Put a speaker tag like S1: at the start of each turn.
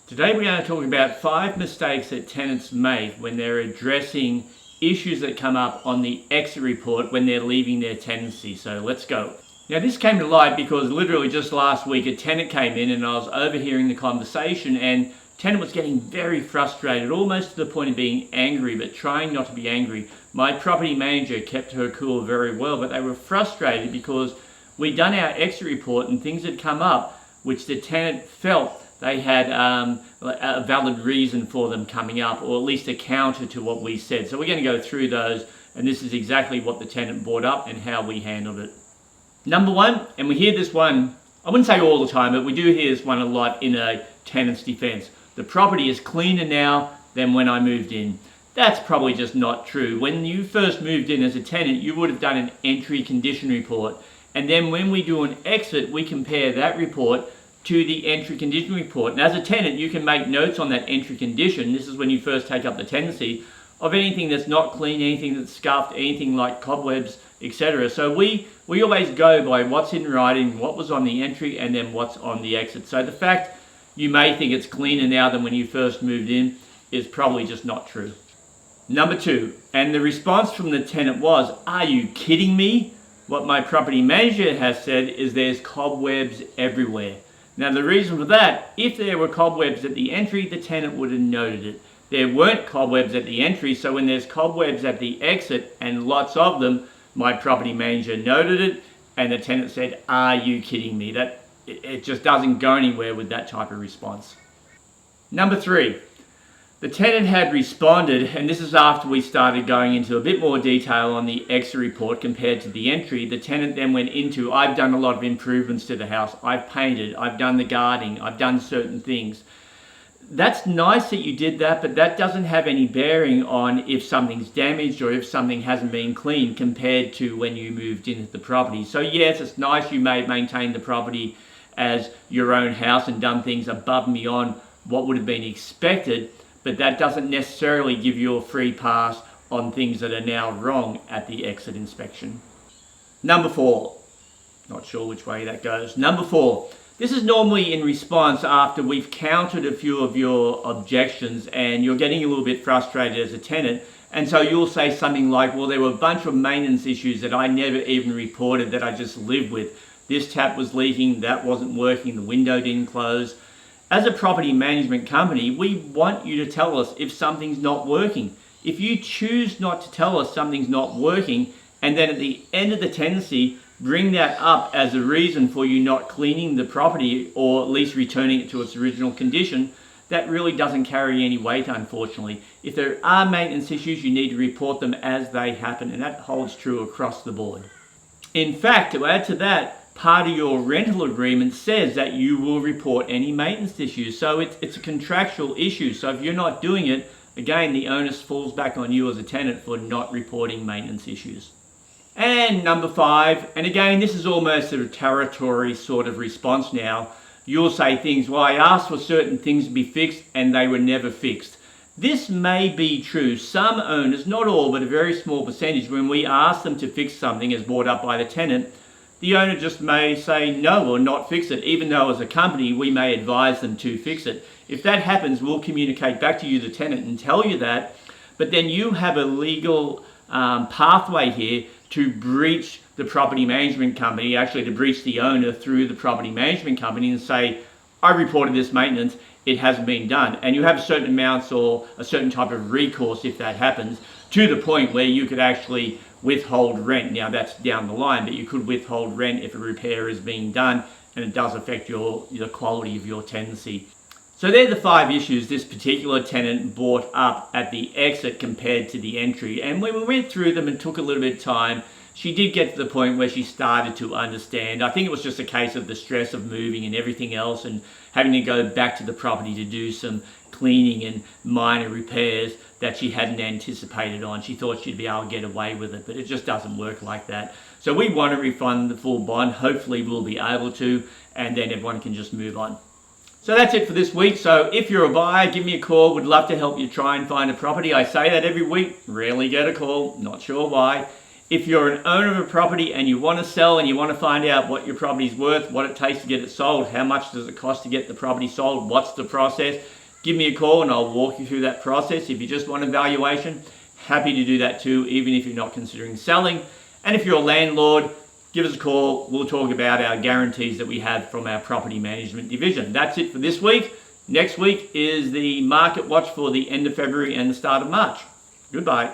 S1: Today we're going to talk about 5 mistakes that tenants make when they're addressing issues that come up on the exit report when they're leaving their tenancy. So let's go. Now this came to light because literally just last week a tenant came in and I was overhearing the conversation, and tenant was getting very frustrated, almost to the point of being angry, but trying not to be angry. My property manager kept her cool very well, but they were frustrated because we'd done our exit report and things had come up which the tenant felt they had a valid reason for them coming up, or at least a counter to what we said. So we're going to go through those, and this is exactly what the tenant brought up and how we handled it. Number one, and we hear this one, I wouldn't say all the time, but we do hear this one a lot in a tenant's defense. The property is cleaner now than when I moved in. That's probably just not true. When you first moved in as a tenant, you would have done an entry condition report. And then when we do an exit, we compare that report to the entry condition report. And as a tenant, you can make notes on that entry condition. This is when you first take up the tenancy, of anything that's not clean, anything that's scuffed, anything like cobwebs, etc. So we always go by what's in writing, what was on the entry, and then what's on the exit. So the fact you may think it's cleaner now than when you first moved in is probably just not true. Number two, and the response from the tenant was, "Are you kidding me?" What my property manager has said is there's cobwebs everywhere. Now the reason for that, if there were cobwebs at the entry, the tenant would have noted it. There weren't cobwebs at the entry, so when there's cobwebs at the exit and lots of them, my property manager noted it, and the tenant said, "Are you kidding me?" It just doesn't go anywhere with that type of response. Number three, the tenant had responded, and this is after we started going into a bit more detail on the exit report compared to the entry. The tenant then went into, "I've done a lot of improvements to the house. I've painted, I've done the gardening, I've done certain things." That's nice that you did that, but that doesn't have any bearing on if something's damaged or if something hasn't been cleaned compared to when you moved into the property. So yes, it's nice you may maintain the property as your own house and done things above and beyond what would have been expected, but that doesn't necessarily give you a free pass on things that are now wrong at the exit inspection. Number four, not sure which way that goes. Number four, this is normally in response after we've countered a few of your objections and you're getting a little bit frustrated as a tenant, and so you'll say something like, "Well, there were a bunch of maintenance issues that I never even reported that I just lived with. This tap was leaking, that wasn't working, the window didn't close." As a property management company, we want you to tell us if something's not working. If you choose not to tell us something's not working, and then at the end of the tenancy, bring that up as a reason for you not cleaning the property or at least returning it to its original condition, that really doesn't carry any weight, unfortunately. If there are maintenance issues, you need to report them as they happen, and that holds true across the board. In fact, to add to that, part of your rental agreement says that you will report any maintenance issues. So it's a contractual issue. So if you're not doing it, again, the onus falls back on you as a tenant for not reporting maintenance issues. And number five, and again, this is almost a retaliatory sort of response now. You'll say things, "Well, I asked for certain things to be fixed and they were never fixed." This may be true. Some owners, not all, but a very small percentage, when we ask them to fix something as brought up by the tenant, the owner just may say no or not fix it, even though as a company we may advise them to fix it. If that happens, we'll communicate back to you, the tenant, and tell you that, but then you have a legal pathway here to breach the property management company, actually to breach the owner through the property management company and say, "I reported this maintenance, it hasn't been done." And you have certain amounts or a certain type of recourse if that happens, to the point where you could actually withhold rent. Now that's down the line, but you could withhold rent if a repair is being done and it does affect the quality of your tenancy. So they're the 5 issues this particular tenant brought up at the exit compared to the entry. And when we went through them and took a little bit of time, she did get to the point where she started to understand. I think it was just a case of the stress of moving and everything else and having to go back to the property to do some cleaning and minor repairs that she hadn't anticipated on. She thought she'd be able to get away with it, but it just doesn't work like that. So we want to refund the full bond. Hopefully we'll be able to, and then everyone can just move on. So that's it for this week. So if you're a buyer, give me a call. Would love to help you try and find a property. I say that every week, rarely get a call, not sure why. If you're an owner of a property and you want to sell and you want to find out what your property's worth, what it takes to get it sold, how much does it cost to get the property sold, what's the process, give me a call and I'll walk you through that process. If you just want a valuation, happy to do that too, even if you're not considering selling. And if you're a landlord, give us a call. We'll talk about our guarantees that we have from our property management division. That's it for this week. Next week is the market watch for the end of February and the start of March. Goodbye.